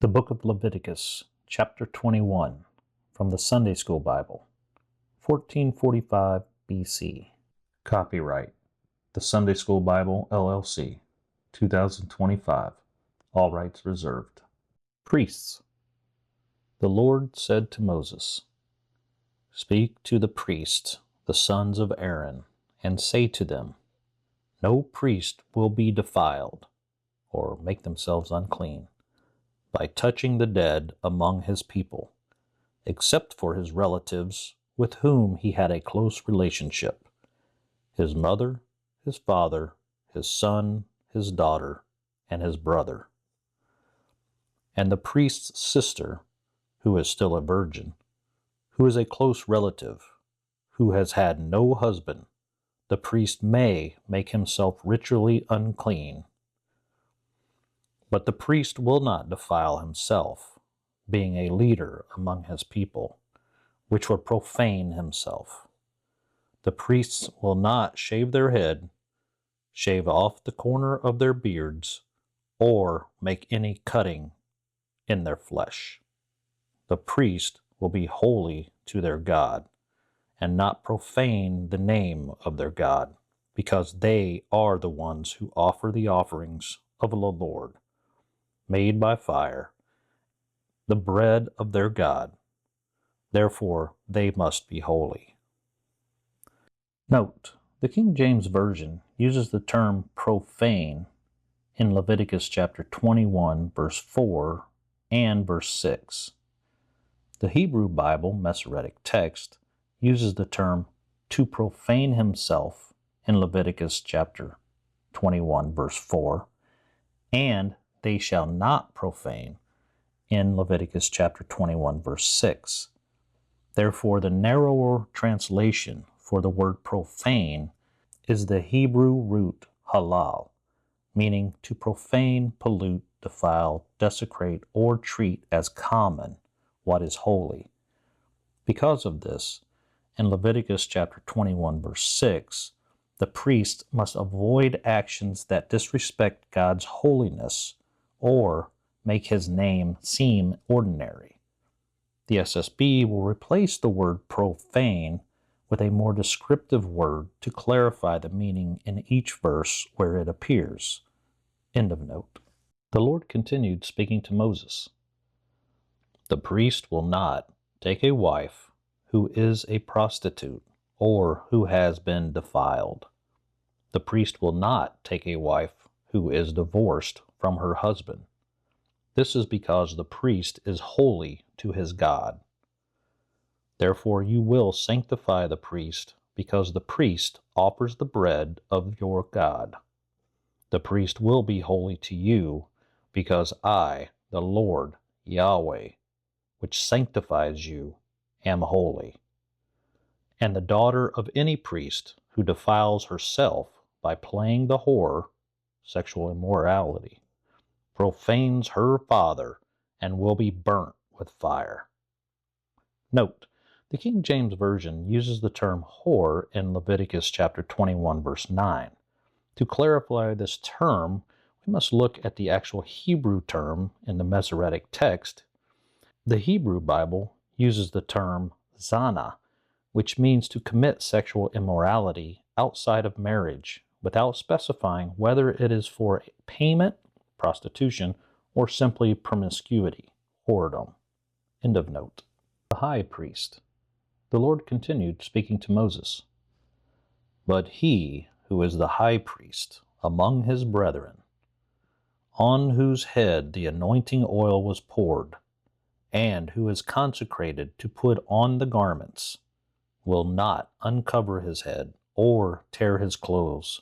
The Book of Leviticus, Chapter 21, from the Sunday School Bible, 1445 BC. Copyright, The Sunday School Bible, LLC, 2025. All rights reserved. Priests. The Lord said to Moses, "Speak to the priests, the sons of Aaron, and say to them, No priest will be defiled, or make themselves unclean, by touching the dead among his people, except for his relatives with whom he had a close relationship, his mother, his father, his son, his daughter, and his brother. And the priest's sister, who is still a virgin, who is a close relative, who has had no husband, the priest may make himself ritually unclean. But the priest will not defile himself, being a leader among his people, which would profane himself. The priests will not shave their head, shave off the corner of their beards, or make any cutting in their flesh. The priest will be holy to their God, and not profane the name of their God, because they are the ones who offer the offerings of the Lord, made by fire, the bread of their God. Therefore they must be holy." Note, the King James Version uses the term profane in Leviticus chapter 21, verse 4 and verse 6. The Hebrew Bible Masoretic text uses the term to profane himself in Leviticus chapter 21, verse 4, and they shall not profane in Leviticus chapter 21, verse 6. Therefore, the narrower translation for the word profane is the Hebrew root halal, meaning to profane, pollute, defile, desecrate, or treat as common what is holy. Because of this, in Leviticus chapter 21, verse 6, the priest must avoid actions that disrespect God's holiness or make his name seem ordinary. The SSB will replace the word profane with a more descriptive word to clarify the meaning in each verse where it appears. End of note. The Lord continued speaking to Moses. "The priest will not take a wife who is a prostitute or who has been defiled. The priest will not take a wife who is divorced from her husband. This is because the priest is holy to his God. Therefore you will sanctify the priest, because the priest offers the bread of your God. The priest will be holy to you, because I, the Lord, Yahweh, which sanctifies you, am holy. And the daughter of any priest who defiles herself by playing the whore, sexual immorality, profanes her father and will be burnt with fire." Note, the King James Version uses the term whore in Leviticus chapter 21, verse 9. To clarify this term, we must look at the actual Hebrew term in the Masoretic text. The Hebrew Bible uses the term zana, which means to commit sexual immorality outside of marriage, without specifying whether it is for payment, prostitution, or simply promiscuity, whoredom. End of note. The high priest. The Lord continued speaking to Moses. "But he who is the high priest among his brethren, on whose head the anointing oil was poured, and who is consecrated to put on the garments, will not uncover his head or tear his clothes.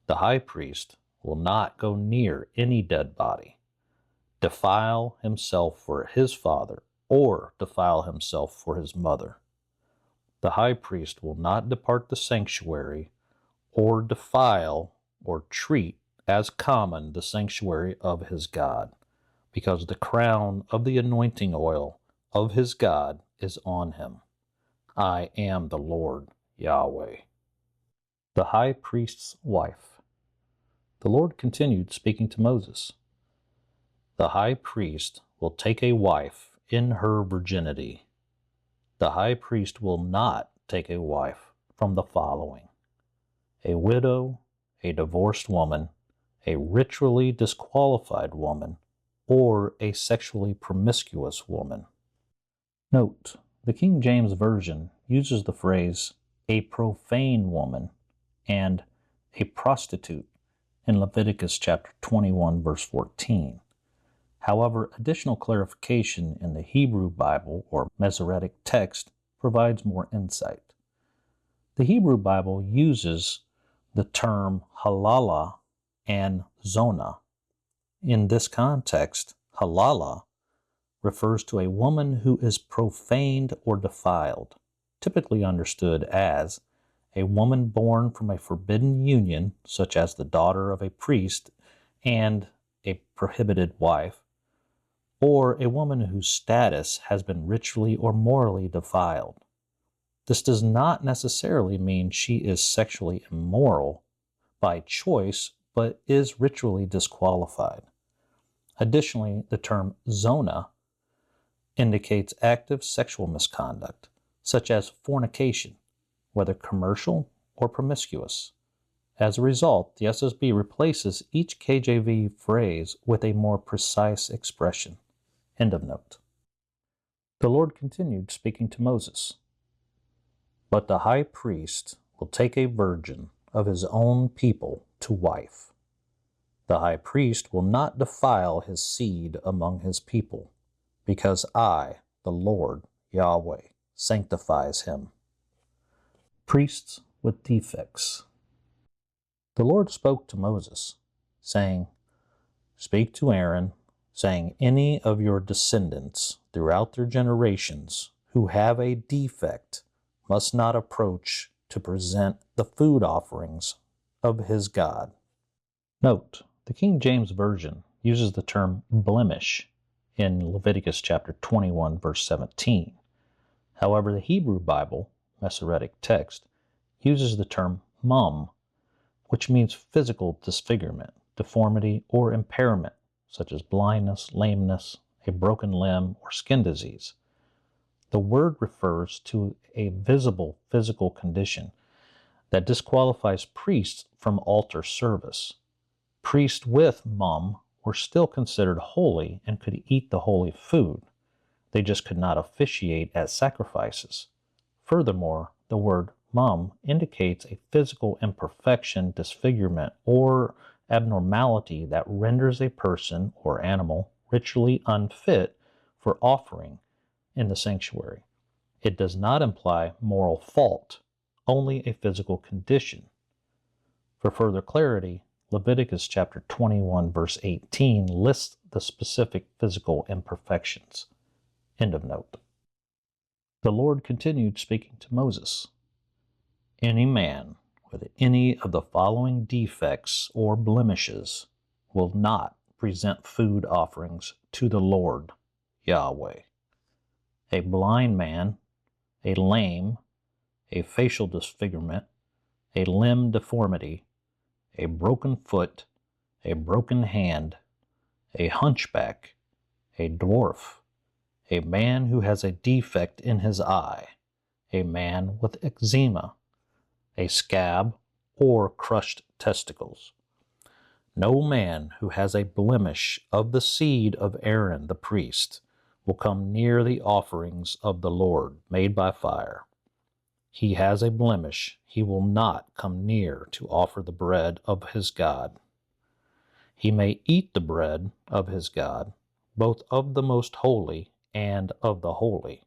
The high priest will not go near any dead body, defile himself for his father, or defile himself for his mother. The high priest will not depart the sanctuary, or defile or treat as common the sanctuary of his God, because the crown of the anointing oil of his God is on him. I am the Lord Yahweh." The high priest's wife. The Lord continued speaking to Moses. The high priest will take a wife in her virginity. The high priest will not take a wife from the following: a widow, a divorced woman, a ritually disqualified woman, or a sexually promiscuous woman. Note, the King James Version uses the phrase a profane woman and a prostitute in Leviticus chapter 21, verse 14. However, additional clarification in the Hebrew Bible or Masoretic text provides more insight. The Hebrew Bible uses the term halala and zona. In this context, halala refers to a woman who is profaned or defiled, typically understood as a woman born from a forbidden union, such as the daughter of a priest and a prohibited wife, or a woman whose status has been ritually or morally defiled. This does not necessarily mean she is sexually immoral by choice, but is ritually disqualified. Additionally, the term zona indicates active sexual misconduct, such as fornication, whether commercial or promiscuous. As a result, the SSB replaces each KJV phrase with a more precise expression. End of note. The Lord continued speaking to Moses. But the high priest will take a virgin of his own people to wife. The high priest will not defile his seed among his people, because I, the Lord, Yahweh, sanctifies him. Priests with defects. The Lord spoke to Moses, saying, Speak to Aaron, saying, Any of your descendants throughout their generations who have a defect must not approach to present the food offerings of his God. Note, the King James Version uses the term blemish in Leviticus chapter 21, verse 17. However, the Hebrew Bible, Masoretic text, uses the term mum, which means physical disfigurement, deformity, or impairment, such as blindness, lameness, a broken limb, or skin disease. The word refers to a visible physical condition that disqualifies priests from altar service. Priests with mum were still considered holy and could eat the holy food. They just could not officiate at sacrifices. Furthermore, the word mum indicates a physical imperfection, disfigurement, or abnormality that renders a person or animal ritually unfit for offering in the sanctuary. It does not imply moral fault, only a physical condition. For further clarity, Leviticus chapter 21, verse 18 lists the specific physical imperfections. End of note. The Lord continued speaking to Moses. Any man with any of the following defects or blemishes will not present food offerings to the Lord, Yahweh. A blind man, a lame, a facial disfigurement, a limb deformity, a broken foot, a broken hand, a hunchback, a dwarf, a man who has a defect in his eye, a man with eczema, a scab, or crushed testicles. No man who has a blemish of the seed of Aaron the priest will come near the offerings of the Lord made by fire. He has a blemish, he will not come near to offer the bread of his God. He may eat the bread of his God, both of the most holy and of the holy.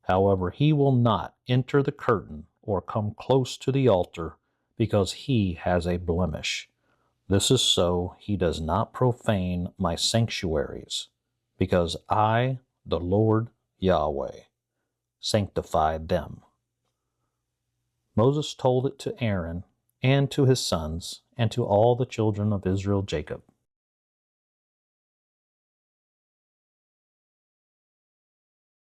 However, he will not enter the curtain or come close to the altar because he has a blemish. This is so he does not profane my sanctuaries, because I, the Lord Yahweh, sanctified them. Moses told it to Aaron and to his sons and to all the children of Israel Jacob.